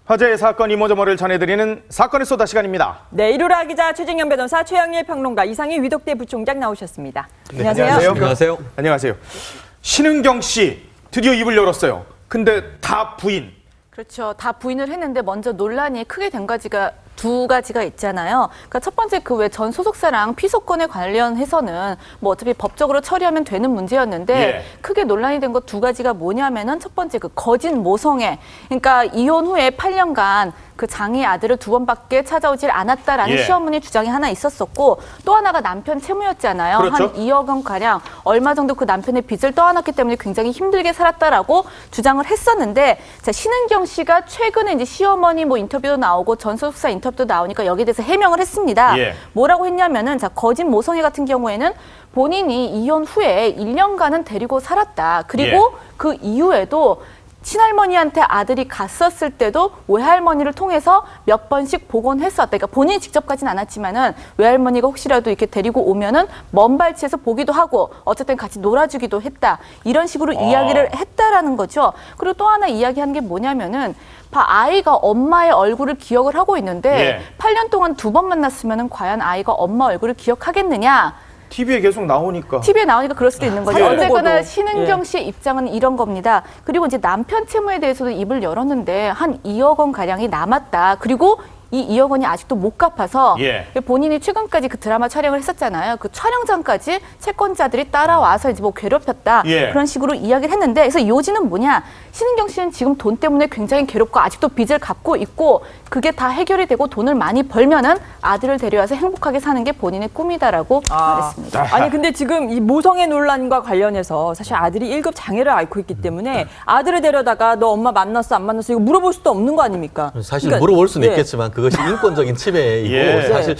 화제의 사건 이모저모를 전해드리는 사건의 쏘다 시간입니다. 네, 일요라 기자, 최진영 변호사, 최영일 평론가, 이상희 위독대 부총장 나오셨습니다. 네, 안녕하세요. 안녕하세요. 안녕하세요. 신은경 씨 드디어 입을 열었어요. 근데 다 부인. 그렇죠. 다 부인을 했는데 먼저 논란이 크게 된 가지가 두 가지가 있잖아요. 그러니까 첫 번째 그 왜 전 소속사랑 피소권에 관련해서는 뭐 어차피 법적으로 처리하면 되는 문제였는데 예. 크게 논란이 된 것 두 가지가 뭐냐면은 첫 번째 그 거짓 모성애. 그러니까 이혼 후에 8년간 그 장애 아들을 2번밖에 찾아오질 않았다라는 예. 시어머니 주장이 하나 있었었고 또 하나가 남편 채무였잖아요. 그렇죠. 한 2억 원 가량 얼마 정도 그 남편의 빚을 떠안았기 때문에 굉장히 힘들게 살았다라고 주장을 했었는데 자, 신은경 씨가 최근에 이제 시어머니 뭐 인터뷰도 나오고 전 소속사 인터뷰도 나오니까 여기에 대해서 해명을 했습니다. 예. 뭐라고 했냐면은 자, 거짓 모성애 같은 경우에는 본인이 이혼 후에 1년간은 데리고 살았다. 그리고 예. 그 이후에도 친할머니한테 아들이 갔었을 때도 외할머니를 통해서 몇 번씩 복원했었다. 그러니까 본인이 직접 가진 않았지만은 외할머니가 혹시라도 이렇게 데리고 오면은 먼 발치에서 보기도 하고 어쨌든 같이 놀아주기도 했다. 이런 식으로 이야기를 했다라는 거죠. 그리고 또 하나 이야기하는 게 뭐냐면은 아이가 엄마의 얼굴을 기억을 하고 있는데 예. 8년 동안 2번 만났으면은 과연 아이가 엄마 얼굴을 기억하겠느냐? TV에 계속 나오니까. TV에 나오니까 그럴 수도 있는 거죠. 사진 어쨌거나 보고도. 신은경 씨의 입장은 이런 겁니다. 그리고 이제 남편 채무에 대해서도 입을 열었는데 한 2억 원 가량이 남았다. 그리고 이 2억 원이 아직도 못 갚아서 예. 본인이 최근까지 그 드라마 촬영을 했었잖아요. 그 촬영장까지 채권자들이 따라와서 이제 뭐 괴롭혔다. 예. 그런 식으로 이야기를 했는데 그래서 요지는 뭐냐? 신은경 씨는 지금 돈 때문에 굉장히 괴롭고 아직도 빚을 갚고 있고 그게 다 해결이 되고 돈을 많이 벌면은 아들을 데려와서 행복하게 사는 게 본인의 꿈이다라고 말했습니다. 아니 근데 지금 이 모성애 논란과 관련해서 사실 아들이 1급 장애를 앓고 있기 때문에 아들을 데려다가 너 엄마 만났어 안 만났어 이거 물어볼 수도 없는 거 아닙니까? 사실 그러니까, 물어볼 수는 예. 있겠지만 그것이 인권적인 침해이고 예. 사실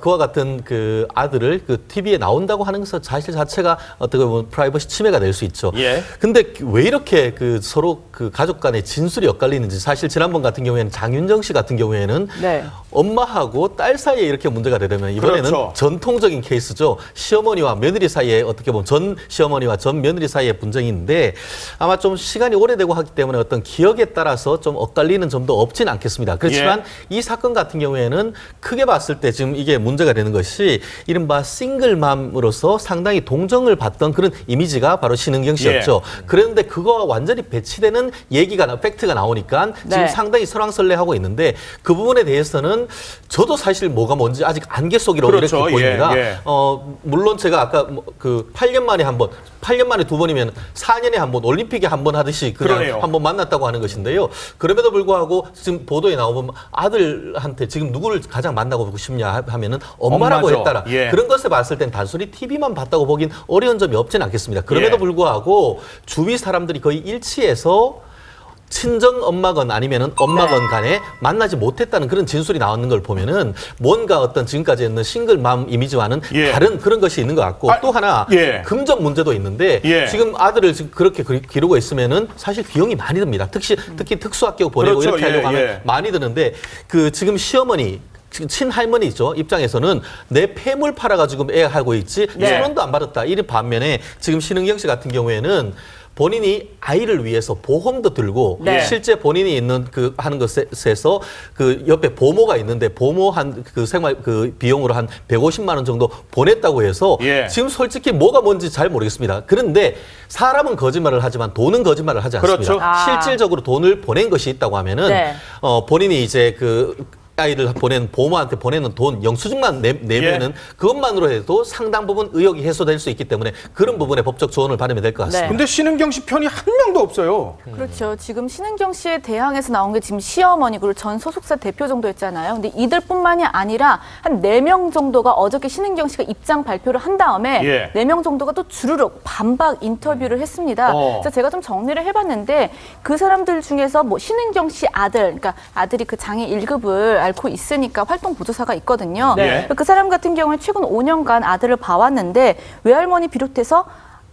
그와 같은 그 아들을 그 TV에 나온다고 하는 것은 사실 자체가 어떻게 보면 프라이버시 침해가 될 수 있죠. 예. 근데 왜 이렇게 그 서로 그 가족 간의 진술이 엇갈리는지 사실 지난번 같은 경우에는 장윤정 씨 같은 경우에는 네. 엄마하고 딸 사이에 이렇게 문제가 되려면 이번에는 그렇죠. 전통적인 케이스죠. 시어머니와 며느리 사이에 어떻게 보면 전 시어머니와 전 며느리 사이의 분쟁이 있는데 아마 좀 시간이 오래되고 하기 때문에 어떤 기억에 따라서 좀 엇갈리는 점도 없진 않겠습니다. 그렇지만 이 사건 같은 경우에는 크게 봤을 때 지금 이게 문제가 되는 것이 이른바 싱글맘으로서 상당히 동정을 받던 그런 이미지가 바로 신은경 씨였죠. 그런데 그거와 완전히 배치되는 얘기가 팩트가 나오니까 지금 네. 상당히 설왕설래하고 있는데 그 부분에 대해서는 저도 사실 뭐가 뭔지 아직 안개 속이라고 그렇죠. 이렇게 보입니다. 예. 물론 제가 아까 그 8년 만에 한 번, 8년 만에 2번이면 4년에 한 번, 올림픽에 한 번 하듯이 그냥 그러네요. 한 번 만났다고 하는 것인데요. 그럼에도 불구하고 지금 보도에 나오면 아들한테 지금 누구를 가장 만나고 싶냐 하면은 엄마라고 엄마죠. 했다라. 예. 그런 것에 봤을 땐 단순히 TV만 봤다고 보긴 어려운 점이 없진 않겠습니다. 그럼에도 예. 불구하고 주위 사람들이 거의 일치해서 친정 엄마건 아니면은 엄마건 간에 만나지 못했다는 그런 진술이 나오는 걸 보면은 뭔가 어떤 지금까지 있는 싱글맘 이미지와는 예. 다른 그런 것이 있는 것 같고 또 하나 예. 금전 문제도 있는데 예. 지금 아들을 지금 그렇게 기르고 있으면은 사실 비용이 많이 듭니다. 특히 특수학교 보내고 그렇죠. 이렇게 하려고 하면 예. 많이 드는데 그 지금 시어머니 지금 친할머니 있죠. 입장에서는 내 폐물 팔아가지고 애 하고 있지 네. 1,000원도 안 받았다. 이런 반면에 지금 신은경 씨 같은 경우에는 본인이 아이를 위해서 보험도 들고 네. 실제 본인이 있는 그 하는 것에서 그 옆에 보모가 있는데 보모 한 그 생활 그 비용으로 한 150만 원 정도 보냈다고 해서 예. 지금 솔직히 뭐가 뭔지 잘 모르겠습니다. 그런데 사람은 거짓말을 하지만 돈은 거짓말을 하지 않습니다. 그렇죠. 실질적으로 돈을 보낸 것이 있다고 하면은 네. 본인이 이제 그 아이를 보낸 보모한테 보내는 돈 영수증만 내면은 그것만으로 해도 상당 부분 의혹이 해소될 수 있기 때문에 그런 부분에 법적 조언을 받으면 될 것 같습니다. 네. 근데 신은경 씨 편이 한 명도 없어요. 그렇죠. 지금 신은경 씨의 대항에서 나온 게 지금 시어머니 그리고 전 소속사 대표 정도였잖아요. 근데 이들뿐만이 아니라 한 4명 정도가 어저께 신은경 씨가 입장 발표를 한 다음에 예. 4명 정도가 또 주르륵 반박 인터뷰를 했습니다. 그래서 제가 좀 정리를 해봤는데 그 사람들 중에서 뭐 신은경 씨 아들, 그러니까 아들이 그 장애 1급을 앓고 있으니까 활동 보조사가 있거든요. 네. 그 사람 같은 경우는 최근 5년간 아들을 봐왔는데 외할머니 비롯해서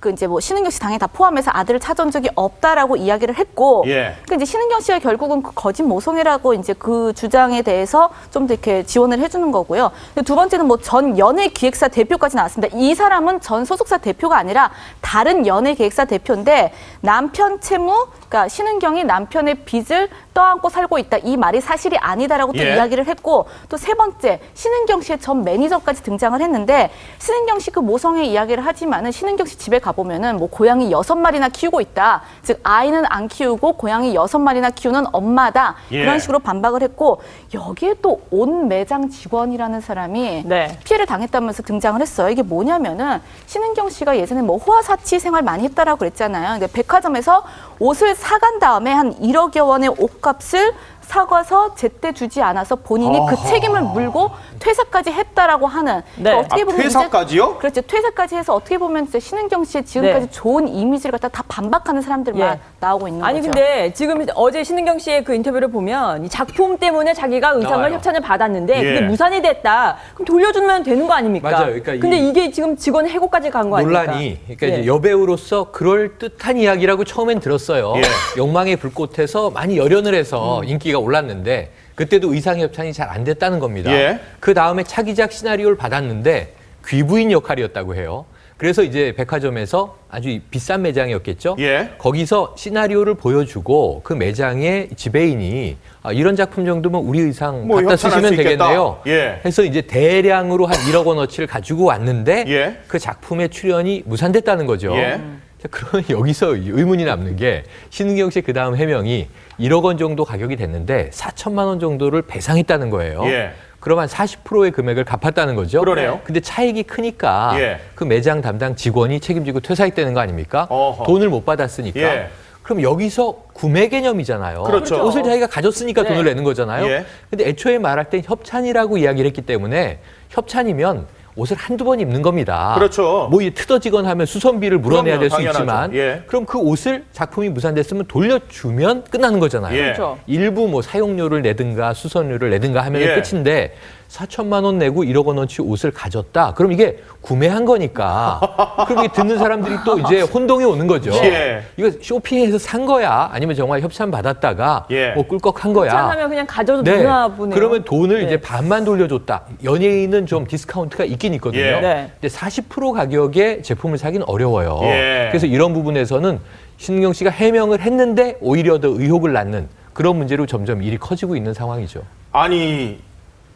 그 이제 뭐 신은경 씨 당연히 다 포함해서 아들을 찾아온 적이 없다라고 이야기를 했고, 예. 그러니까 이제 신은경 씨가 결국은 그 거짓 모성애라고 이제 그 주장에 대해서 좀 더 이렇게 지원을 해주는 거고요. 두 번째는 뭐 전 연예기획사 대표까지 나왔습니다. 이 사람은 전 소속사 대표가 아니라 다른 연예기획사 대표인데 남편 채무, 그러니까 신은경이 남편의 빚을 떠안고 살고 있다. 이 말이 사실이 아니다라고 또 예. 이야기를 했고, 또 세 번째 신은경 씨의 전 매니저까지 등장을 했는데, 신은경 씨 그 모성애 이야기를 하지만은 신은경 씨 집에 가보면은 뭐 고양이 6마리나 키우고 있다. 즉 아이는 안 키우고 고양이 6마리나 키우는 엄마다. 예. 그런 식으로 반박을 했고, 여기에 또 온 매장 직원이라는 사람이 네. 피해를 당했다면서 등장을 했어요. 이게 뭐냐면은 신은경 씨가 예전에 뭐 호화사치 생활 많이 했다라고 그랬잖아요. 근데 백화점에서 옷을 사간 다음에 한 1억여 원의 옷값을 사가서 제때 주지 않아서 본인이 그 아하. 책임을 물고 퇴사까지 했다라고 하는. 네. 그러니까 아, 퇴사까지요? 그렇죠. 퇴사까지 해서 어떻게 보면 진짜 신은경 씨의 지금까지 네. 좋은 이미지를 갖다 다 반박하는 사람들만 예. 나오고 있는 아니 거죠. 근데 지금 어제 신은경 씨의 그 인터뷰를 보면 이 작품 때문에 자기가 의상을 나와요. 협찬을 받았는데 예. 그게 무산이 됐다. 그럼 돌려주면 되는 거 아닙니까? 맞아요. 그러니까 근데 이 이게 지금 직원 해고까지 간 거 아닙니까? 논란이 그러니까 예. 이제 여배우로서 그럴 듯한 이야기라고 처음엔 들었어요. 예. 욕망의 불꽃에서 많이 열연을 해서 인기가 올랐는데 그때도 의상 협찬이 잘 안 됐다는 겁니다. 예. 그 다음에 차기작 시나리오를 받았는데 귀부인 역할이었다고 해요. 그래서 이제 백화점에서 아주 비싼 매장이었겠죠. 예. 거기서 시나리오를 보여주고 그 매장의 지배인이 이런 작품 정도면 우리 의상 뭐 갖다 협찬할 쓰시면 수 있겠다. 되겠네요. 예. 해서 이제 대량으로 한 1억 원어치를 가지고 왔는데 예. 그 작품의 출연이 무산됐다는 거죠. 예. 자, 그러면 여기서 의문이 남는 게 신은경 씨의 그 다음 해명이 1억 원 정도 가격이 됐는데 4천만 원 정도를 배상했다는 거예요. 예. 그럼 한 40%의 금액을 갚았다는 거죠. 그러네요. 근데 차익이 크니까 예. 그 매장 담당 직원이 책임지고 퇴사했다는 거 아닙니까? 어허. 돈을 못 받았으니까. 예. 그럼 여기서 구매 개념이잖아요. 그렇죠. 옷을 자기가 가졌으니까 네. 돈을 내는 거잖아요. 예. 근데 애초에 말할 땐 협찬이라고 이야기를 했기 때문에 협찬이면 옷을 한두 번 입는 겁니다. 그렇죠. 뭐 트어지거나 하면 수선비를 물어내야 그럼요, 될 수 당연하죠. 있지만 예. 그럼 그 옷을 작품이 무산됐으면 돌려주면 끝나는 거잖아요. 예. 그렇죠. 일부 뭐 사용료를 내든가 수선료를 내든가 하면 예. 끝인데 4천만 원 내고 1억 원어치 옷을 가졌다. 그럼 이게 구매한 거니까. 그럼 이게 듣는 사람들이 또 이제 혼동이 오는 거죠. 예. 이거 쇼핑해서 산 거야? 아니면 정말 협찬 받았다가 예. 뭐 꿀꺽한 거야? 협찬하면 그냥 가져도 네. 되나 보네요. 그러면 돈을 네. 이제 반만 돌려줬다. 연예인은 좀 디스카운트가 있긴 있거든요. 예. 네. 근데 40% 가격에 제품을 사기는 어려워요. 예. 그래서 이런 부분에서는 신은경 씨가 해명을 했는데 오히려 더 의혹을 낳는 그런 문제로 점점 일이 커지고 있는 상황이죠. 아니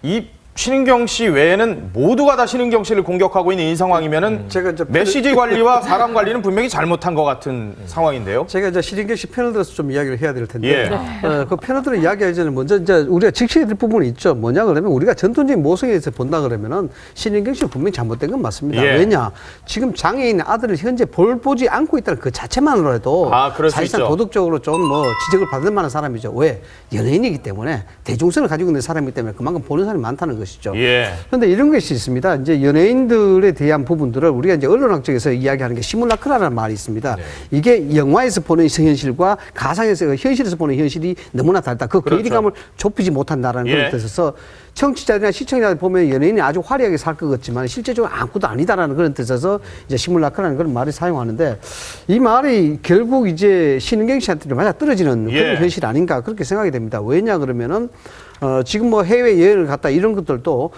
이 신은경 씨 외에는 모두가 다 신은경 씨를 공격하고 있는 이 상황이면은 제가 이제 메시지 관리와 사람 관리는 분명히 잘못한 것 같은 상황인데요. 제가 이제 신은경 씨 편을 들어서 좀 이야기를 해야 될 텐데, 예. 그 편을 들어 이야기하기 전에 먼저 이제 우리가 직시해야 될 부분이 있죠. 뭐냐 그러면 우리가 전통적인 모성에서 본다 그러면은 신은경 씨 분명히 잘못된 건 맞습니다. 예. 왜냐? 지금 장애인 아들을 현재 보지 않고 있다는 그 자체만으로 해도 그럴 수 사실상 있죠. 도덕적으로 좀 뭐 지적을 받을 만한 사람이죠. 왜? 연예인이기 때문에 대중성을 가지고 있는 사람이기 때문에 그만큼 보는 사람이 많다는 것이죠. 예. 그런데 이런 것이 있습니다. 이제 연예인들에 대한 부분들을 우리가 이제 언론학적에서 이야기하는 게 시뮬라크라는 말이 있습니다. 이게 영화에서 보는 현실과 가상에서 현실에서 보는 현실이 너무나 다르다. 그 그렇죠. 괴리감을 좁히지 못한다라는 예. 그런 뜻에서 청취자들이나 시청자들 보면 연예인이 아주 화려하게 살 것 같지만 실제적으로 아무것도 아니다라는 그런 뜻에서 이제 시뮬라크라는 그런 말을 사용하는데 이 말이 결국 이제 신은경 씨한테 맞아 떨어지는 예. 그런 현실 아닌가 그렇게 생각이 됩니다. 왜냐 그러면은 지금 뭐 해외 여행을 갔다 이런 것들도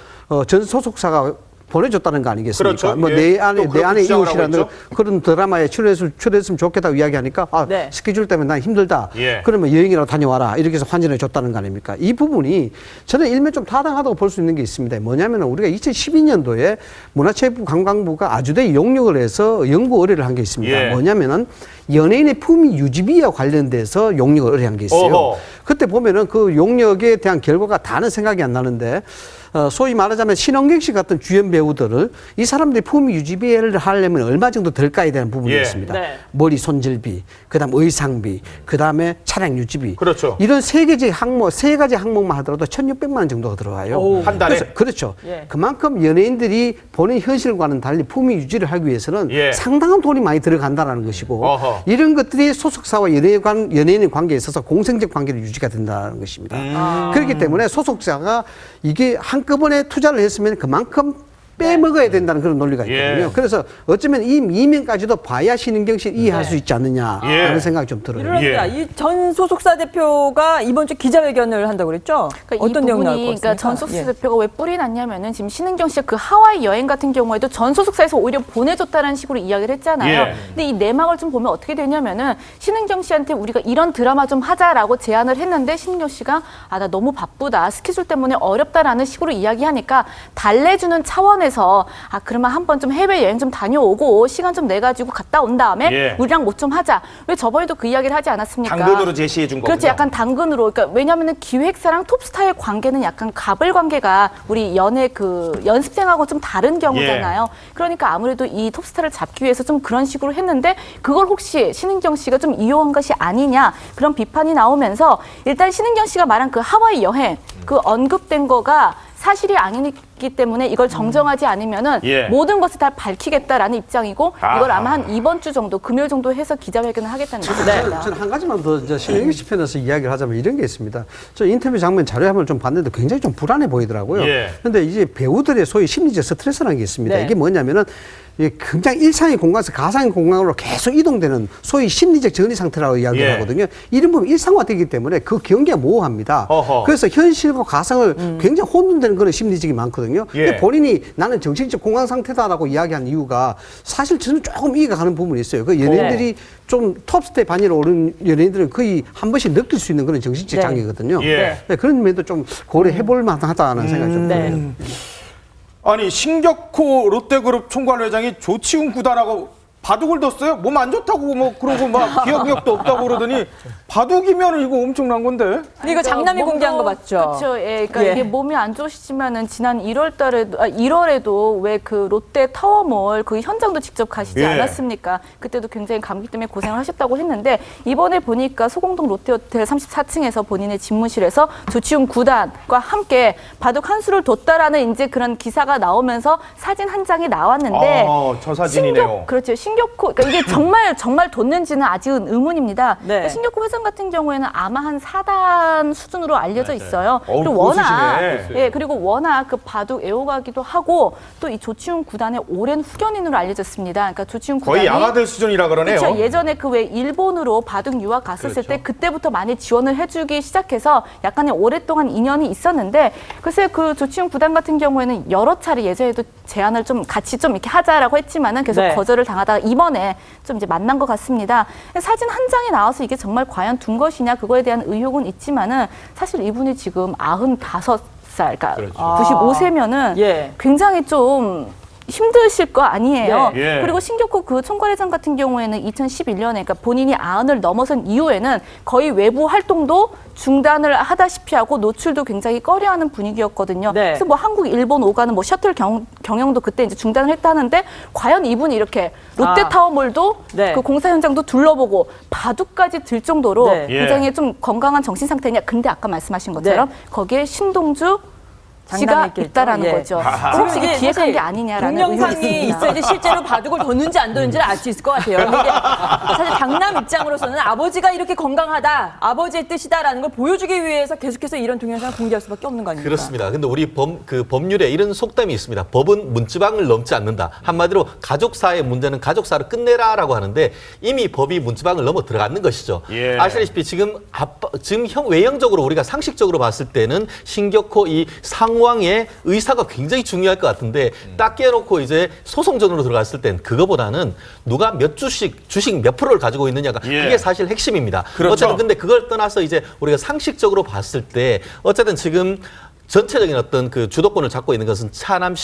전 소속사가 보내줬다는 거 아니겠습니까? 그렇죠. 뭐 예. 내 안에 또 그렇게 주장을 하고 이웃이라는 있죠. 그런 드라마에 출연했으면 좋겠다고 이야기하니까 네. 스케줄 때문에 난 힘들다. 예. 그러면 여행이라도 다녀와라. 이렇게 해서 환전해 줬다는 거 아닙니까? 이 부분이 저는 일면 좀 타당하다고 볼 수 있는 게 있습니다. 뭐냐면 우리가 2012년도에 문화체육부 관광부가 아주대 용역을 해서 연구 의뢰를 한 게 있습니다. 예. 뭐냐면은 연예인의 품위 유지비와 관련돼서 용역을 의뢰한 게 있어요. 어허. 그때 보면은 그 용역에 대한 결과가 다는 생각이 안 나는데 소위 말하자면 신원경 씨 같은 주연 배우들을 이 사람들이 품위 유지비를 하려면 얼마 정도 들까에 대한 부분이 예. 있습니다. 네. 머리 손질비, 그다음 의상비, 그다음에 차량 유지비. 그렇죠. 이런 세 가지 항목만 하더라도 1,600만 원 정도가 들어와요. 한 달에? 그렇죠. 예. 그만큼 연예인들이 본인 현실과는 달리 품위 유지를 하기 위해서는 예. 상당한 돈이 많이 들어간다라는 것이고 어허. 이런 것들이 소속사와 연예인의 관계에 있어서 공생적 관계를 유지가 된다는 것입니다. 그렇기 때문에 소속사가 이게 한꺼번에 투자를 했으면 그만큼 빼먹어야 된다는 그런 논리가 있거든요. 예. 그래서 어쩌면 이 이면까지도 봐야 신은경 씨를 이해할 수 있지 않느냐라는 예. 생각이 좀 들어요. 그러니까 예. 이 전 소속사 대표가 이번 주 기자회견을 한다고 그랬죠? 그러니까 어떤 이 내용 나올 부분이 것 같습니까? 그러니까 전 소속사 예. 대표가 왜 뿔이 났냐면은 지금 신은경 씨가 그 하와이 여행 같은 경우에도 전 소속사에서 오히려 보내줬다는 식으로 이야기를 했잖아요. 예. 근데 이 내막을 좀 보면 어떻게 되냐면은 신은경 씨한테 우리가 이런 드라마 좀 하자라고 제안을 했는데 신은경 씨가 나 너무 바쁘다 스케줄 때문에 어렵다라는 식으로 이야기하니까 달래주는 차원에서 그러면 한번 좀 해외 여행 좀 다녀오고 시간 좀 내 가지고 갔다 온 다음에 예. 우리랑 뭐 좀 하자. 왜 저번에도 그 이야기를 하지 않았습니까? 당근으로 제시해 준 거군요. 그렇지, 약간 당근으로. 그러니까 왜냐하면은 기획사랑 톱스타의 관계는 약간 갑을 관계가 우리 연애 그 연습생하고 좀 다른 경우잖아요. 그러니까 아무래도 이 톱스타를 잡기 위해서 좀 그런 식으로 했는데 그걸 혹시 신은경 씨가 좀 이용한 것이 아니냐 그런 비판이 나오면서 일단 신은경 씨가 말한 그 하와이 여행 그 언급된 거가 사실이 아니기 때문에 이걸 정정하지 않으면은 예. 모든 것을 다 밝히겠다라는 입장이고 이걸 아하. 아마 한 이번 주 정도 금요일 정도 해서 기자회견을 하겠다는 거죠. 저는 한 가지만 더 신은경 씨 편에서 이야기를 하자면 이런 게 있습니다. 저 인터뷰 장면 자료화면을 좀 봤는데 굉장히 좀 불안해 보이더라고요. 예. 그런데 이제 배우들의 소위 심리적 스트레스라는 게 있습니다. 네. 이게 뭐냐면은 이게 굉장히 일상의 공간에서 가상의 공간으로 계속 이동되는 소위 심리적 전이 상태라고 이야기를 예. 하거든요. 이런 부분 일상화되기 때문에 그 경계가 모호합니다. 어허. 그래서 현실과 가상을 굉장히 혼돈되는 그런 심리적이 많거든요. 예. 근데 본인이 나는 정신적 공황 상태다라고 이야기한 이유가 사실 저는 조금 이해가 가는 부분이 있어요. 그 연예인들이 좀 톱스텝 반열에 오른 연예인들은 거의 한 번씩 느낄 수 있는 그런 정신적 네. 장애거든요. 예. 네, 그런 면도 좀 고려해볼 만하다는 생각이 좀 네. 들어요. 아니 신격호 롯데그룹 총괄회장이 조치훈 구단하고 바둑을 뒀어요? 몸 안 좋다고 뭐 그러고 막 기억력도 없다고 그러더니 바둑이면 이거 엄청난 건데. 이거 장남이 공개한 거 맞죠? 그렇죠. 예, 그러니까 예. 이게 몸이 안 좋으시지만은 지난 1월에도 왜 그 롯데 타워몰 그 현장도 직접 가시지 예. 않았습니까? 그때도 굉장히 감기 때문에 고생을 하셨다고 했는데 이번에 보니까 소공동 롯데호텔 34층에서 본인의 집무실에서 조치훈 구단과 함께 바둑 한 수를 뒀다라는 이제 그런 기사가 나오면서 사진 한 장이 나왔는데 저 사진이네요. 그렇죠. 신격호 그러니까 이게 정말 뒀는지는 아직은 의문입니다. 네. 그러니까 신격호 회장 같은 경우에는 아마 한 4단 수준으로 알려져 있어요. 어우, 그리고 워낙 고수시네. 예 그리고 워낙 그 바둑 애호가기도 하고 또 이 조치훈 구단의 오랜 후견인으로 알려졌습니다. 그러니까 조치훈 거의 구단이 양아들 수준이라 그러네요. 그렇죠. 예전에 그 왜 일본으로 바둑 유학 갔었을 때 그때부터 많이 지원을 해주기 시작해서 약간의 오랫동안 인연이 있었는데 글쎄 그 조치훈 구단 같은 경우에는 여러 차례 예전에도 제안을 좀 같이 좀 이렇게 하자라고 했지만은 계속 네. 거절을 당하다가 이번에 좀 이제 만난 것 같습니다. 사진 한 장이 나와서 이게 정말 과연 둔 것이냐 그거에 대한 의혹은 있지만은 사실 이분이 지금 95살, 그러니까 95세면은 예. 굉장히 좀 힘드실 거 아니에요. 네. 예. 그리고 신격호 그 총괄회장 같은 경우에는 2011년에 그러니까 본인이 90을 넘어선 이후에는 거의 외부 활동도 중단을 하다시피 하고 노출도 굉장히 꺼려하는 분위기였거든요. 네. 그래서 뭐 한국, 일본 오가는 뭐 셔틀 경영도 그때 이제 중단을 했다는데 과연 이분이 이렇게 롯데타워몰도 네. 그 공사 현장도 둘러보고 바둑까지 들 정도로 네. 굉장히 좀 건강한 정신 상태냐. 근데 아까 말씀하신 것처럼 거기에 신동주 씨가 장남이 있다라는 예. 거죠. 혹시 이게 기획한 사실 게 아니냐라는 의혹이 동영상이 있습니다. 있어야지 실제로 바둑을 뒀는지 안 뒀는지를 알 수 있을 것 같아요. 근데 사실 장남 입장으로서는 아버지가 이렇게 건강하다, 아버지의 뜻이다라는 걸 보여주기 위해서 계속해서 이런 동영상을 공개할 수밖에 없는 거 아닙니까? 그렇습니다. 근데 우리 법률에 이런 속담이 있습니다. 법은 문지방을 넘지 않는다. 한마디로 가족사의 문제는 가족사로 끝내라라고 하는데 이미 법이 문지방을 넘어 들어가는 것이죠. 예. 아시다시피 지금 외형적으로 우리가 상식적으로 봤을 때는 신격호 이 상황의 의사가 굉장히 중요할 것 같은데 딱 깨놓고 이제 소송전으로 들어갔을 땐 그거보다는 누가 몇 주식 몇 프로를 가지고 있느냐가 예. 그게 사실 핵심입니다. 그렇죠. 어쨌든 근데 그걸 떠나서 이제 우리가 상식적으로 봤을 때 어쨌든 지금 전체적인 어떤 그 주도권을 잡고 있는 것은 차남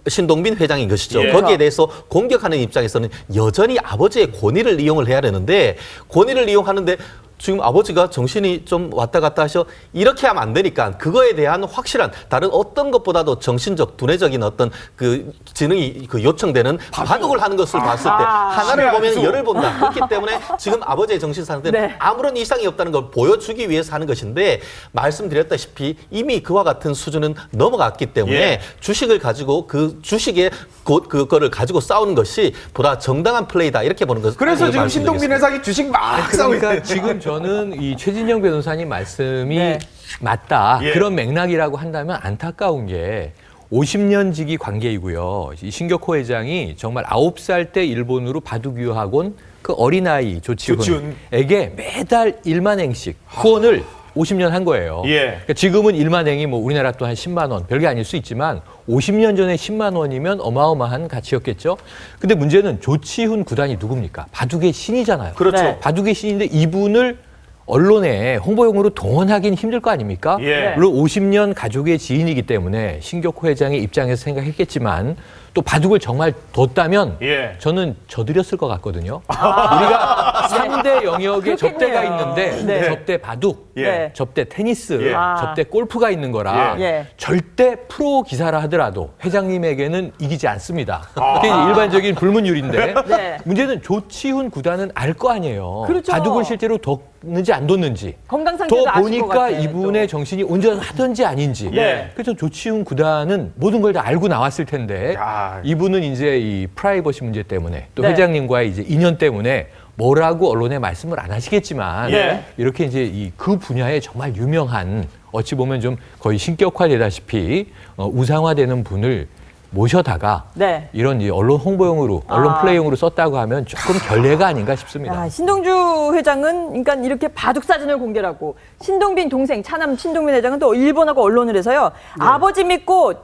신동빈 회장인 것이죠. 예. 거기에 대해서 공격하는 입장에서는 여전히 아버지의 권위를 이용을 해야 되는데 권위를 이용하는데 지금 아버지가 정신이 좀 왔다 갔다 하셔 이렇게 하면 안 되니까 그거에 대한 확실한 다른 어떤 것보다도 정신적 두뇌적인 어떤 그 지능이 그 요청되는 바둑을 하는 것을 봤을 때 하나를 보면 신의 열을 본다. 그렇기 때문에 지금 아버지의 정신 상태는 네. 아무런 이상이 없다는 걸 보여주기 위해서 하는 것인데 말씀드렸다시피 이미 그와 같은 수준은 넘어갔기 때문에 예. 주식을 가지고 그 주식의 그거를 가지고 싸우는 것이 보다 정당한 플레이다 이렇게 보는 것. 그래서 지금 신동빈 회장이 주식 막 싸우고 있어요. 그러니까 지금 저는 이 최진영 변호사님 말씀이 네. 맞다. 예. 그런 맥락이라고 한다면 안타까운 게 50년 지기 관계이고요. 이 신격호 회장이 정말 9살 때 일본으로 바둑 유학 온 그 어린아이 조치훈에게 매달 1만 엔씩 후원을 50년 한 거예요. 예. 그러니까 지금은 1만 엔이 뭐 우리나라 또 한 10만 원, 별게 아닐 수 있지만 50년 전에 10만 원이면 어마어마한 가치였겠죠. 근데 문제는 조치훈 구단이 누굽니까? 바둑의 신이잖아요. 그렇죠. 네. 바둑의 신인데 이분을 언론에 홍보용으로 동원하긴 힘들 거 아닙니까? 예. 물론 50년 가족의 지인이기 때문에 신격호 회장의 입장에서 생각했겠지만 또 바둑을 정말 뒀다면 예. 저는 져드렸을 것 같거든요. 우리가 3대 영역에 그렇겠네요. 접대가 있는데 네. 접대 바둑, 예. 접대 테니스, 예. 접대 골프가 있는 거라 예. 절대 프로 기사라 하더라도 회장님에게는 이기지 않습니다. 그게 이제 일반적인 불문율인데 네. 문제는 조치훈 구단은 알 거 아니에요. 그렇죠. 바둑을 실제로 뒀는지 안 뒀는지. 건강 상태도 더 아실 것 보니까 같아, 이분의 정신이 온전하든지 아닌지. 예. 그래서 조치훈 구단은 모든 걸 다 알고 나왔을 텐데 야. 이분은 이제 이 프라이버시 문제 때문에 또 네. 회장님과의 이제 인연 때문에 뭐라고 언론에 말씀을 안 하시겠지만 예. 이렇게 이제 그 분야에 정말 유명한 어찌 보면 좀 거의 신격화되다시피 우상화되는 분을 모셔다가 네. 이런 이제 언론 홍보용으로 언론 플레이용으로 썼다고 하면 조금 결례가 아닌가 싶습니다. 야, 신동주 회장은 그러니까 이렇게 바둑 사진을 공개하고 신동빈 동생 차남 신동빈 회장은 또 일본하고 언론을 해서요. 아버지 믿고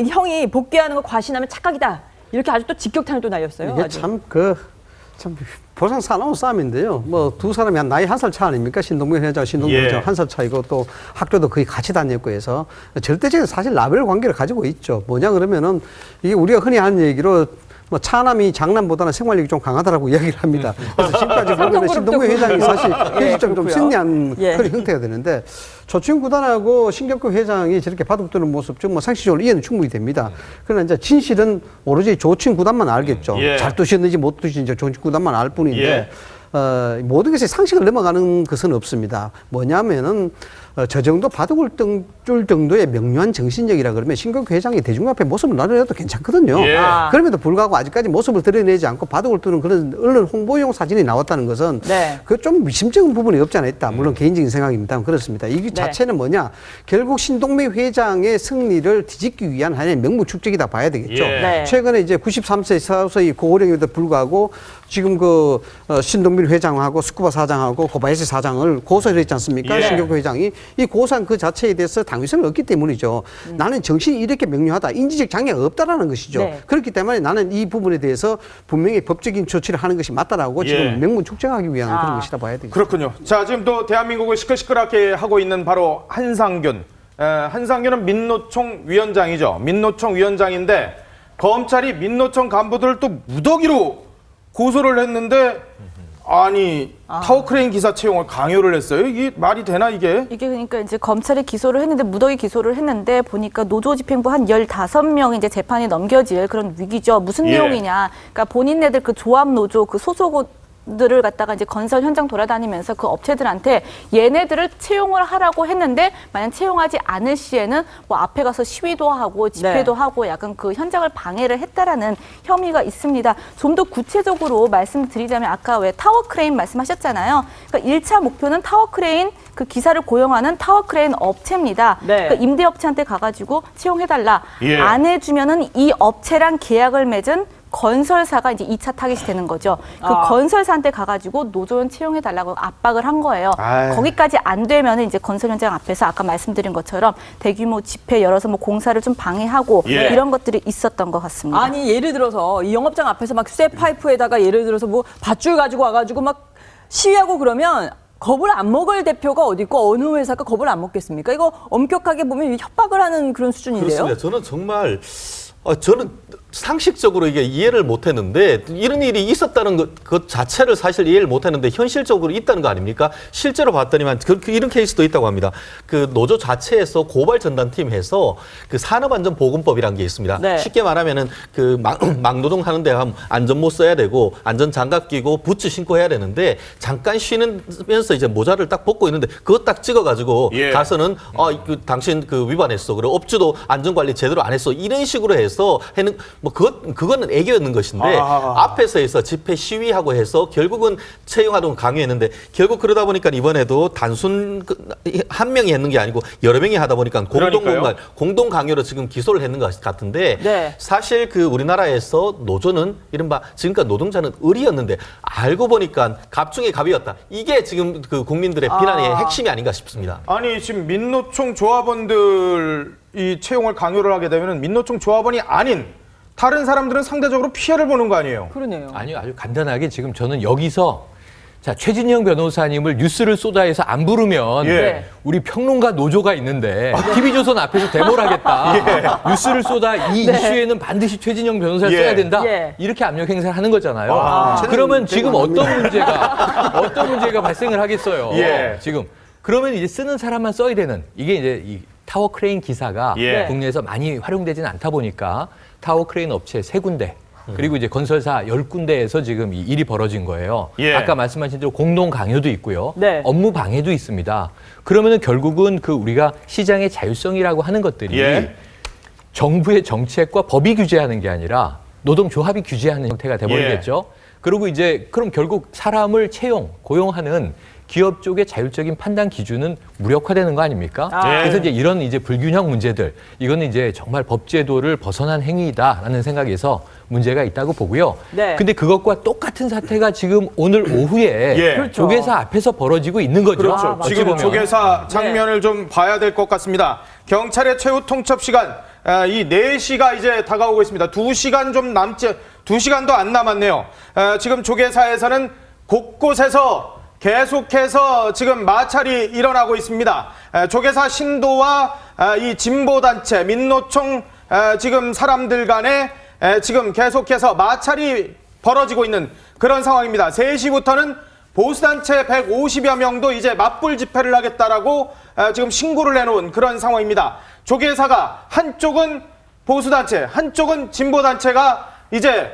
형이 복귀하는 거 과신하면 착각이다. 이렇게 아주 또 직격탄을 또 날렸어요. 이게 아주. 참 보상 사나운 싸움인데요. 뭐 두 사람이 한 나이 1살 차 아닙니까? 신동빈 회장, 신동빈 예. 회장 1살 차이고 또 학교도 거의 같이 다녔고 해서 절대적인 사실 라벨 관계를 가지고 있죠. 뭐냐 그러면은 이게 우리가 흔히 하는 얘기로 뭐 차남이 장남보다는 생활력이 좀 강하다라고 이야기를 합니다. 그래서 지금까지 보면 신동빈 회장이 사실 현실적으로 좀 그렇고요. 승리한 예. 그런 형태가 되는데 조치훈 구단하고 신격호 회장이 저렇게 바둑 두는 모습 좀 뭐 상식적으로 이해는 충분히 됩니다. 그러나 이제 진실은 오로지 조치훈 구단만 알겠죠. 예. 잘 두셨는지 못 두셨는지 조치훈 구단만 알 뿐인데 예. 모든 것이 상식을 넘어가는 것은 없습니다. 뭐냐면은 저 정도 바둑을 뜰 정도의 명료한 정신력이라 그러면 신격호 회장이 대중 앞에 모습을 나눠도 괜찮거든요. 예. 그럼에도 불구하고 아직까지 모습을 드러내지 않고 바둑을 두는 그런 언론 홍보용 사진이 나왔다는 것은 네. 그 좀 미심쩍은 부분이 없지 않아 있다. 물론 개인적인 생각입니다. 그렇습니다. 이 자체는 뭐냐? 결국 신동빈 회장의 승리를 뒤집기 위한 하나의 명분 축적이다 봐야 되겠죠. 예. 네. 최근에 이제 93세 서서히 고령에도 불구하고 지금 신동빈 회장하고 스쿠바 사장하고 고바야시 사장을 고소를 했지 않습니까? 예. 신격호 회장이 이 고소한 그 자체에 대해서 당위성을 얻기 때문이죠. 나는 정신이 이렇게 명료하다. 인지적 장애가 없다라는 것이죠. 네. 그렇기 때문에 나는 이 부분에 대해서 분명히 법적인 조치를 하는 것이 맞다라고 예. 지금 명분 축적하기 위한 그런 것이라 봐야 되겠죠. 그렇군요. 자, 지금 또 대한민국을 시끌시끌하게 하고 있는 바로 한상균. 한상균은 민노총 위원장이죠. 민노총 위원장인데 검찰이 민노총 간부들을 또 무더기로 고소를 했는데 아니 타워크레인 기사 채용을 강요를 했어요. 이게 말이 되나 이게? 이게 그러니까 이제 검찰이 기소를 했는데 무더기 기소를 했는데 보니까 노조 집행부 한 15명이 이제 재판에 넘겨질 그런 위기죠. 무슨 예. 내용이냐? 그러니까 본인네들 그 조합 노조 그 소속들을 갖다가 이제 건설 현장 돌아다니면서 그 업체들한테 얘네들을 채용을 하라고 했는데 만약 채용하지 않을 시에는 뭐 앞에 가서 시위도 하고 집회도 네. 하고 약간 그 현장을 방해를 했다라는 혐의가 있습니다. 좀 더 구체적으로 말씀드리자면 아까 왜 타워크레인 말씀하셨잖아요. 그러니까 1차 목표는 타워크레인 그 기사를 고용하는 타워크레인 업체입니다. 네. 그러니까 임대업체한테 가가지고 채용해달라. 예. 안 해주면은 이 업체랑 계약을 맺은 건설사가 이제 2차 타깃이 되는 거죠. 그 건설사한테 가가지고 노조원 채용해달라고 압박을 한 거예요. 아유. 거기까지 안 되면은 이제 건설 현장 앞에서 아까 말씀드린 것처럼 대규모 집회 열어서 뭐 공사를 좀 방해하고 예. 이런 것들이 있었던 것 같습니다. 아니 예를 들어서 이 영업장 앞에서 막 쇠 파이프에다가 예를 들어서 뭐 밧줄 가지고 와가지고 막 시위하고 그러면 겁을 안 먹을 대표가 어디 있고 어느 회사가 겁을 안 먹겠습니까? 이거 엄격하게 보면 협박을 하는 그런 수준인데요. 그렇습니다. 저는 정말 저는 상식적으로 이게 이해를 못했는데 이런 일이 있었다는 것 자체를 사실 이해를 못했는데 현실적으로 있다는 거 아닙니까? 실제로 봤더니만 이런 케이스도 있다고 합니다. 그 노조 자체에서 고발 전담팀 해서 그 산업안전보건법이라는 게 있습니다. 네. 쉽게 말하면은 그 막노동 하는데 안전모 써야 되고 안전장갑 끼고 부츠 신고 해야 되는데 잠깐 쉬면서 이제 모자를 딱 벗고 있는데 그거 딱 찍어가지고 예. 가서는 당신 그 위반했어. 그리고 업주도 안전관리 제대로 안 했어. 이런 식으로 해서 해서 하는 뭐 그거는 애교였는 것인데 앞에서 해서 집회 시위하고 해서 결국은 채용 활동 강요했는데 결국 그러다 보니까 이번에도 단순 한 명이 했는 게 아니고 여러 명이 하다 보니까 공동 강요로 지금 기소를 했는 것 같은데 네. 사실 그 우리나라에서 노조는 이른바 지금까지 노동자는 을이었는데 알고 보니까 갑중의 갑이었다. 이게 지금 그 국민들의 비난의 핵심이 아닌가 싶습니다. 아니 지금 민노총 조합원들 이 채용을 강요를 하게 되면 민노총 조합원이 아닌 다른 사람들은 상대적으로 피해를 보는 거 아니에요? 그러네요. 아니요, 아주 간단하게 지금 저는 여기서 자 최진영 변호사님을 뉴스를 쏟아해서 안 부르면 예. 우리 평론가 노조가 있는데 TV조선 앞에서 데모를 하겠다. 뉴스를 쏟아 이 이슈에는 반드시 최진영 변호사를 예. 써야 된다. 예. 이렇게 압력 행사를 하는 거잖아요. 그러면 지금 어떤 문제가 발생을 하겠어요. 예. 지금 그러면 이제 쓰는 사람만 써야 되는 이게 이제 이 타워 크레인 기사가 예. 국내에서 많이 활용되지는 않다 보니까 타워 크레인 업체 3군데 그리고 이제 건설사 10군데에서 지금 이 일이 벌어진 거예요. 예. 아까 말씀하신 대로 공동 강요도 있고요. 네. 업무 방해도 있습니다. 그러면은 결국은 그 우리가 시장의 자율성이라고 하는 것들이 예. 정부의 정책과 법이 규제하는 게 아니라 노동조합이 규제하는 형태가 돼버리겠죠. 그리고 이제 그럼 결국 사람을 고용하는 기업 쪽의 자율적인 판단 기준은 무력화되는 거 아닙니까? 예. 그래서 이제 이런 이제 불균형 문제들, 이거는 이제 정말 법제도를 벗어난 행위다라는 생각에서 문제가 있다고 보고요. 네. 근데 그것과 똑같은 사태가 지금 오늘 오후에 예. 그렇죠. 조계사 앞에서 벌어지고 있는 거죠. 그렇죠. 어찌 지금 보면. 조계사 장면을 좀 봐야 될 것 같습니다. 경찰의 최후 통첩 시간 이 4시가 이제 다가오고 있습니다. 2시간 좀 남지 2시간도 안 남았네요. 지금 조계사에서는 곳곳에서 계속해서 지금 마찰이 일어나고 있습니다. 조계사 신도와 이 진보단체 민노총 지금 사람들 간에 지금 계속해서 마찰이 벌어지고 있는 그런 상황입니다. 3시부터는 보수단체 150여 명도 이제 맞불 집회를 하겠다라고 지금 신고를 해놓은 그런 상황입니다. 조계사가 한쪽은 보수단체, 한쪽은 진보단체가 이제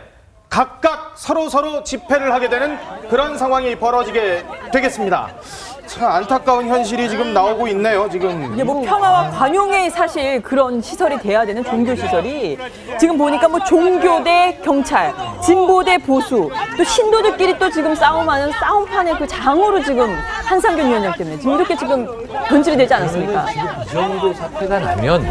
각각 서로 집회를 하게 되는 그런 상황이 벌어지게 되겠습니다. 참 안타까운 현실이 지금 나오고 있네요. 지금 이게 뭐 평화와 관용의 사실 그런 시설이 돼야 되는 종교 시설이 지금 보니까 뭐 종교 대 경찰, 진보 대 보수, 또 신도들끼리 또 지금 싸움하는 싸움판의 그 장으로 지금 한상균 위원장 때문에 지금 이렇게 지금 변질이 되지 않았습니까? 이 정도 사태가 나면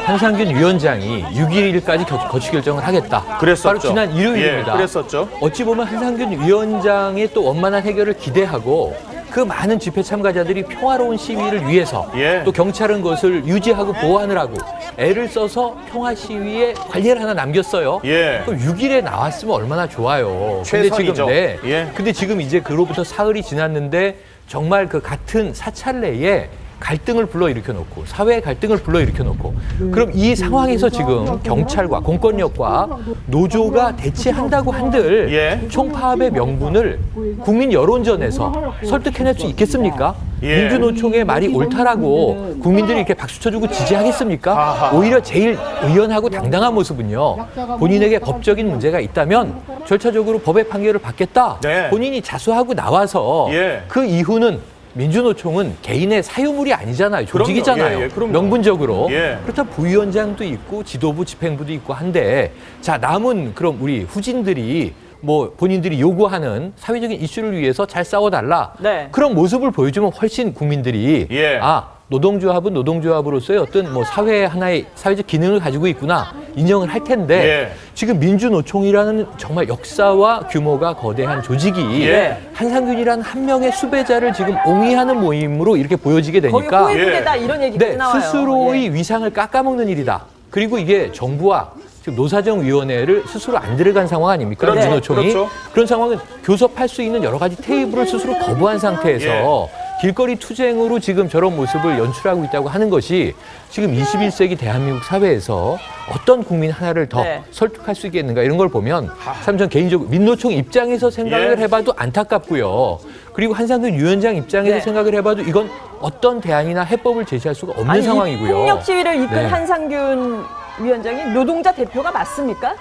한상균 위원장이 6일까지 거취 결정을 하겠다. 그랬었죠. 바로 지난 일요일입니다. 예, 그랬었죠. 어찌 보면 한상균 위원장의 또 원만한 해결을 기대하고 그 많은 집회 참가자들이 평화로운 시위를 위해서 예. 또 경찰은 그것을 유지하고 보완을 하고 애를 써서 평화 시위에 관리를 하나 남겼어요. 예. 그럼 6일에 나왔으면 얼마나 좋아요. 최선이죠. 예. 근데 지금 이제 그로부터 사흘이 지났는데 정말 그 같은 사찰 내에 갈등을 불러일으켜 놓고 사회의 갈등을 불러일으켜 놓고 그럼 이 상황에서 지금 경찰과 공권력과 노조가 대치한다고 한들 예. 총파업의 명분을 국민 여론전에서 설득해낼 수 있겠습니까? 예. 민주노총의 말이 옳다라고 국민들이 이렇게 박수 쳐주고 지지하겠습니까? 오히려 제일 의연하고 당당한 모습은요. 본인에게 법적인 문제가 있다면 절차적으로 법의 판결을 받겠다. 네. 본인이 자수하고 나와서 예. 그 이후는 민주노총은 개인의 사유물이 아니잖아요. 조직이잖아요. 예, 그럼요. 명분적으로. 예. 그렇다면 부위원장도 있고 지도부 집행부도 있고 한데 자 남은 그럼 우리 후진들이 뭐 본인들이 요구하는 사회적인 이슈를 위해서 잘 싸워달라. 네. 그런 모습을 보여주면 훨씬 국민들이 예. 노동조합은 노동조합으로서의 어떤 뭐 사회 하나의 사회적 기능을 가지고 있구나 인정을 할 텐데 예. 지금 민주노총이라는 정말 역사와 규모가 거대한 조직이 예. 한상균이라는 한 명의 수배자를 지금 옹이하는 모임으로 이렇게 보여지게 거의 되니까 후회부대다 이런 얘기가 네, 나와요. 스스로의 예. 위상을 깎아먹는 일이다. 그리고 이게 정부와 지금 노사정위원회를 스스로 안 들어간 상황 아닙니까? 그렇죠. 민주노총이. 그렇죠. 그런 상황은 교섭할 수 있는 여러 가지 테이블을 스스로 거부한 상태에서 길거리 투쟁으로 지금 저런 모습을 연출하고 있다고 하는 것이 지금 21세기 대한민국 사회에서 어떤 국민 하나를 더 네. 설득할 수 있겠는가 이런 걸 보면 참 전 개인적으로 민노총 입장에서 생각을 예. 해봐도 안타깝고요. 그리고 한상균 위원장 입장에서 네. 생각을 해봐도 이건 어떤 대안이나 해법을 제시할 수가 없는 아니, 이 상황이고요. 폭력 시위를 이끈 네. 한상균 위원장이 노동자 대표가 맞습니까?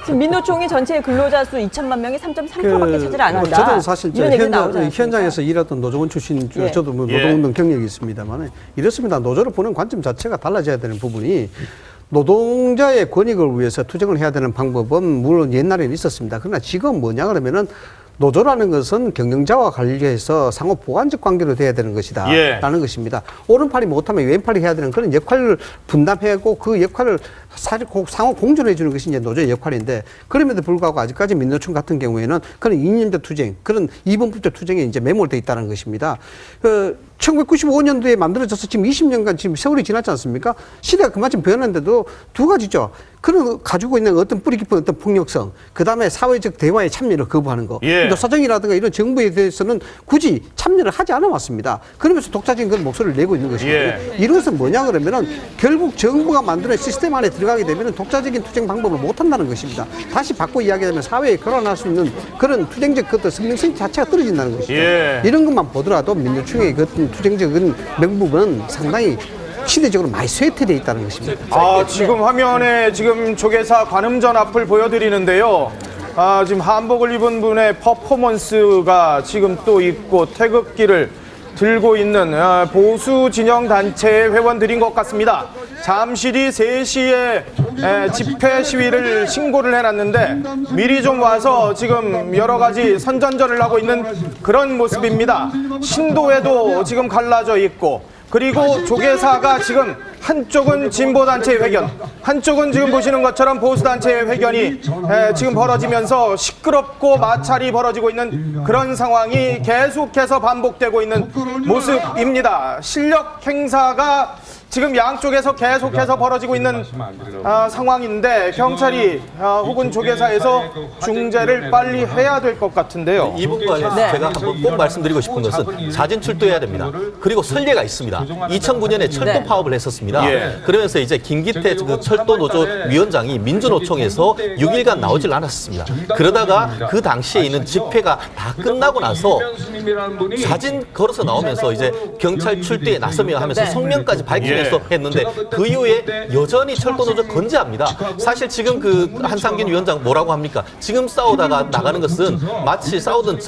지금 민노총이 전체 근로자 수 2천만 명이 3.3%밖에 차지를 안 한다. 저도 사실 이런 얘기 나오지 않습니까? 현장에서 일했던 노조원 출신, 예. 저도 뭐 노동운동 경력이 있습니다.만 이렇습니다. 노조를 보는 관점 자체가 달라져야 되는 부분이 노동자의 권익을 위해서 투쟁을 해야 되는 방법은 물론 옛날에는 있었습니다. 그러나 지금 뭐냐 그러면은 노조라는 것은 경영자와 관리해서 상호 보완적 관계로 돼야 되는 것이다. 예. 라는 것입니다. 오른팔이 못하면 왼팔이 해야 되는 그런 역할을 분담하고 그 역할을 사실 상호 공존해 주는 것이 이제 노조의 역할인데 그럼에도 불구하고 아직까지 민노총 같은 경우에는 그런 이념적 투쟁, 그런 이분법적 투쟁에 이제 매몰돼 있다는 것입니다. 1995년도에 만들어져서 지금 20년간 지금 세월이 지났지 않습니까? 시대가 그만큼 변했는데도 두 가지죠. 그런 가지고 있는 어떤 뿌리 깊은 어떤 폭력성, 그 다음에 사회적 대화에 참여를 거부하는 거. 예. 노사정이라든가 이런 정부에 대해서는 굳이 참여를 하지 않아 왔습니다. 그러면서 독자적인 그런 목소리를 내고 있는 것이거든요. 예. 이것은 뭐냐 그러면은 결국 정부가 만드는 시스템 안에 들어가게 되면 독자적인 투쟁 방법을 못 한다는 것입니다. 다시 바꿔 이야기하면 사회에 걸어날 수 있는 그런 투쟁적 그 성능성 자체가 떨어진다는 것이죠. 예. 이런 것만 보더라도 민주충의 그 투쟁적인 명분은 상당히 시대적으로 많이 쇠퇴되어 있다는 것입니다. 아, 지금 화면에 지금 조계사 관음전 앞을 보여드리는데요. 아, 지금 한복을 입은 분의 퍼포먼스가 지금 또 있고 태극기를 들고 있는 보수 진영 단체의 회원들인 것 같습니다. 잠실이 3시에 집회 시위를 신고를 해놨는데 미리 좀 와서 지금 여러 가지 선전전을 하고 있는 그런 모습입니다. 신도에도 지금 갈라져 있고 그리고 조계사가 지금 한쪽은 진보단체의 회견, 한쪽은 지금 보시는 것처럼 보수단체의 회견이 지금 벌어지면서 시끄럽고 마찰이 벌어지고 있는 그런 상황이 계속해서 반복되고 있는 모습입니다. 실력 행사가 지금 양쪽에서 계속해서 벌어지고 있는 상황인데 경찰이 혹은 조계사에서 중재를 빨리 해야 될 것 같은데요. 이 부분에 제가 한번 꼭 말씀드리고 싶은 것은 자진 출두해야 됩니다. 그리고 선례가 있습니다. 2009년에 철도 파업을 했었습니다. 예. 그러면서 이제 김기태 그 철도 노조 위원장이 민주노총에서 6일간 나오질 않았습니다. 그러다가 그 당시에 있는 집회가 다 끝나고 나서 사진 걸어서 나오면서 이제 경찰 출두에 나서며 하면서 성명까지 밝히면서 했는데 그 이후에 여전히 철도 노조 건재합니다. 사실 지금 그 한상균 위원장 뭐라고 합니까? 지금 싸우다가 나가는 것은 마치 싸우던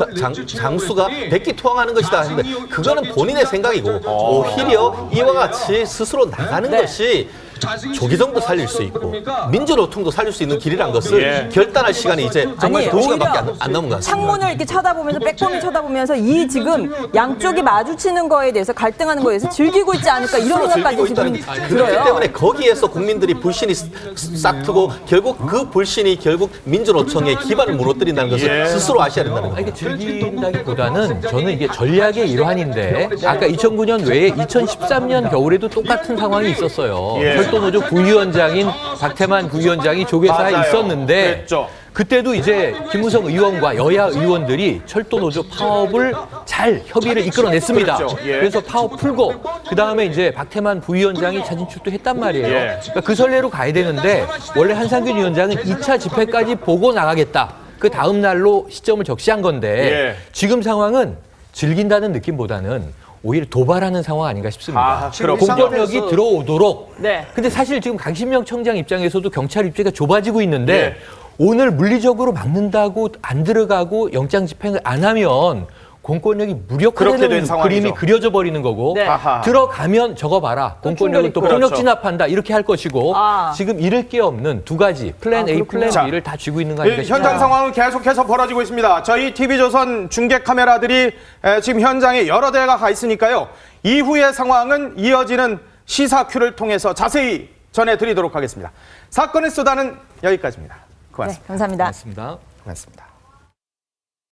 장수가 백기투항하는 것이다 하는데 그거는 본인의 생각이고 오히려 이와 같이 스스로 나가는 것이 조기정도 살릴 수 있고 민주노총도 살릴 수 있는 길이란 것을 결단할 시간이 이제 정말 아니, 2시간밖에 오히려 안 남은 것 같습니다. 창문을 이렇게 쳐다보면서 백범위 쳐다보면서 이 지금 양쪽이 마주치는 거에 대해서 갈등하는 거에 대해서 즐기고 있지 않을까 이런 생각까지 지금 그렇기 들어요. 때문에 거기에서 국민들이 불신이 싹 트고 결국 그 불신이 결국 민주노총의 기반을 무너뜨린다는 것을 스스로 아셔야 된다는 아니, 거예요. 이게 즐긴다기보다는 저는 이게 전략의 일환인데 아까 2009년 외에 2013년 겨울에도 똑같은 상황이 있었어요. 예. 철도노조 부위원장인 박태만 부위원장이 조계사에 맞아요. 있었는데 그랬죠. 그때도 이제 김무성 의원과 여야 의원들이 철도노조 파업을 잘 협의를 이끌어냈습니다. 그렇죠. 예. 그래서 파업 풀고 그 다음에 이제 박태만 부위원장이 자진 출두했단 말이에요. 예. 그러니까 그 선례로 가야 되는데 원래 한상균 위원장은 2차 집회까지 보고 나가겠다. 그 다음 날로 시점을 적시한 건데 예. 지금 상황은 즐긴다는 느낌보다는 오히려 도발하는 상황 아닌가 싶습니다. 아, 그럼 공권력이 들어오도록. 네. 근데 사실 지금 강신명 청장 입장에서도 경찰 입지가 좁아지고 있는데 예. 오늘 물리적으로 막는다고 안 들어가고 영장 집행을 안 하면 공권력이 그렇게 된 무력화되는 상황이죠. 그림이 그려져 버리는 거고 네. 아하. 들어가면 저거 봐라 공권력은 또 그렇죠. 폭력 진압한다 이렇게 할 것이고 아. 지금 잃을 게 없는 두 가지 플랜 A, 플랜 자, B를 다 쥐고 있는 거 아닌가 싶습니다. 현장 상황은 계속해서 벌어지고 있습니다. 저희 TV조선 중계 카메라들이 지금 현장에 여러 대가 가 있으니까요. 이후의 상황은 이어지는 시사큐를 통해서 자세히 전해드리도록 하겠습니다. 사건의 수다는 여기까지입니다. 고맙습니다. 네, 감사합니다. 고맙습니다. 고맙습니다.